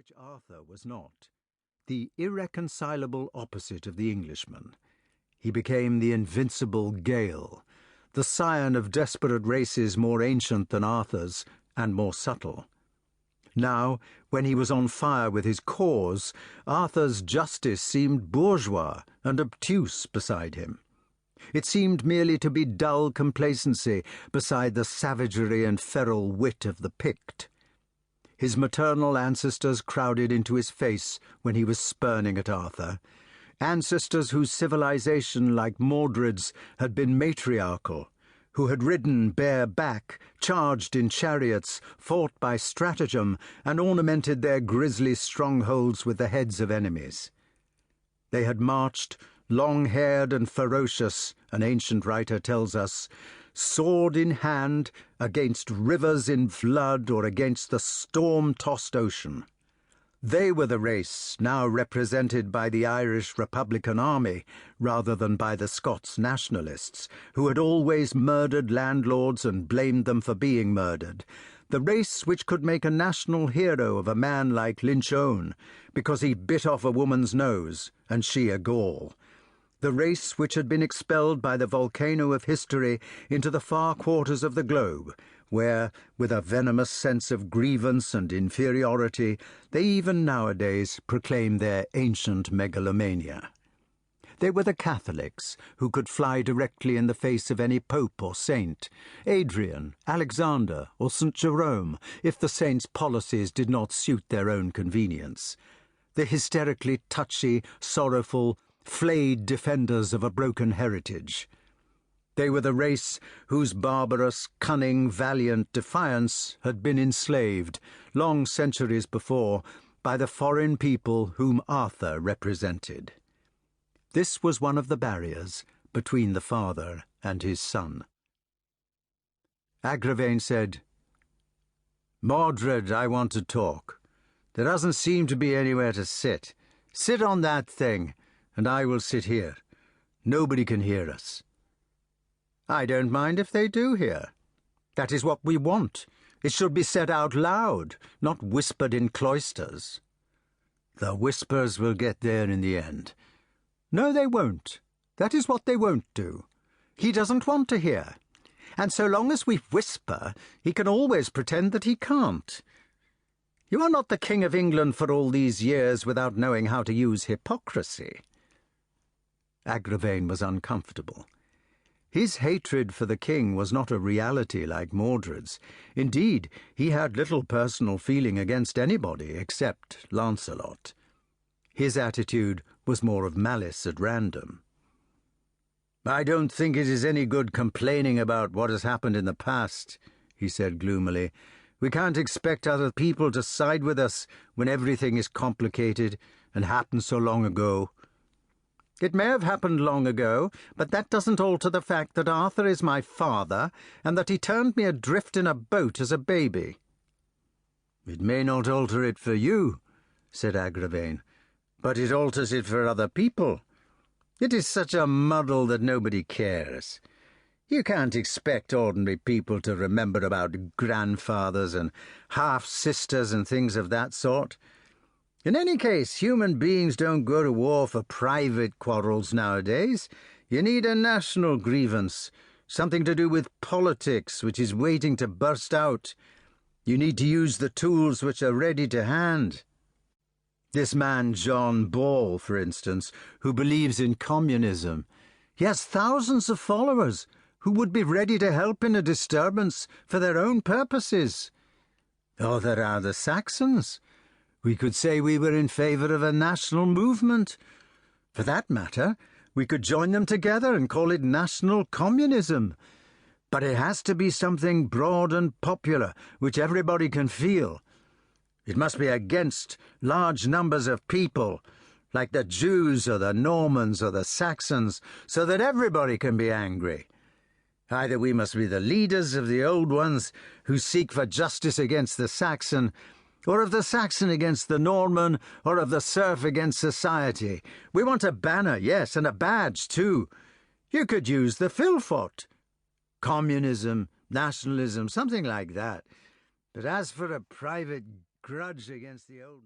which Arthur was not, the irreconcilable opposite of the Englishman. He became the invincible Gael, the scion of desperate races more ancient than Arthur's and more subtle. Now, when he was on fire with his cause, Arthur's justice seemed bourgeois and obtuse beside him. It seemed merely to be dull complacency beside the savagery and feral wit of the Pict. His maternal ancestors crowded into his face when he was spurning at Arthur, ancestors whose civilization, like Mordred's, had been matriarchal, who had ridden bare-back, charged in chariots, fought by stratagem, and ornamented their grisly strongholds with the heads of enemies. They had marched, long-haired and ferocious, an ancient writer tells us, sword in hand, against rivers in flood or against the storm-tossed ocean. They were the race now represented by the Irish Republican Army rather than by the Scots nationalists, who had always murdered landlords and blamed them for being murdered. The race which could make a national hero of a man like Lynch-Owen because he bit off a woman's nose and she a Gaul. The race which had been expelled by the volcano of history into the far quarters of the globe, where, with a venomous sense of grievance and inferiority, they even nowadays proclaim their ancient megalomania. They were the Catholics, who could fly directly in the face of any pope or saint, Adrian, Alexander, or St. Jerome, if the saint's policies did not suit their own convenience. The hysterically touchy, sorrowful, flayed defenders of a broken heritage. They were the race whose barbarous, cunning, valiant defiance had been enslaved, long centuries before, by the foreign people whom Arthur represented. This was one of the barriers between the father and his son. Agravain said, "Mordred, I want to talk. There doesn't seem to be anywhere to sit. Sit on that thing, and I will sit here. Nobody can hear us." "I don't mind if they do hear. That is what we want. It should be said out loud, not whispered in cloisters." "The whispers will get there in the end." "No, they won't. That is what they won't do. He doesn't want to hear. And so long as we whisper, he can always pretend that he can't. You are not the King of England for all these years without knowing how to use hypocrisy." Agravain was uncomfortable. His hatred for the king was not a reality like Mordred's. Indeed, he had little personal feeling against anybody except Lancelot. His attitude was more of malice at random. "I don't think it is any good complaining about what has happened in the past," he said gloomily. "We can't expect other people to side with us when everything is complicated and happened so long ago." "It may have happened long ago, but that doesn't alter the fact that Arthur is my father and that he turned me adrift in a boat as a baby." "It may not alter it for you," said Agravain, "but it alters it for other people. It is such a muddle that nobody cares. You can't expect ordinary people to remember about grandfathers and half-sisters and things of that sort. In any case, human beings don't go to war for private quarrels nowadays. You need a national grievance, something to do with politics which is waiting to burst out. You need to use the tools which are ready to hand. This man John Ball, for instance, who believes in communism, he has thousands of followers who would be ready to help in a disturbance for their own purposes. Or there are the Saxons. We could say we were in favour of a national movement. For that matter, we could join them together and call it national communism. But it has to be something broad and popular, which everybody can feel. It must be against large numbers of people, like the Jews or the Normans or the Saxons, so that everybody can be angry. Either we must be the leaders of the old ones who seek for justice against the Saxon, or of the Saxon against the Norman, or of the serf against society. We want a banner, yes, and a badge, too. You could use the Philfort. Communism, nationalism, something like that. But as for a private grudge against the old...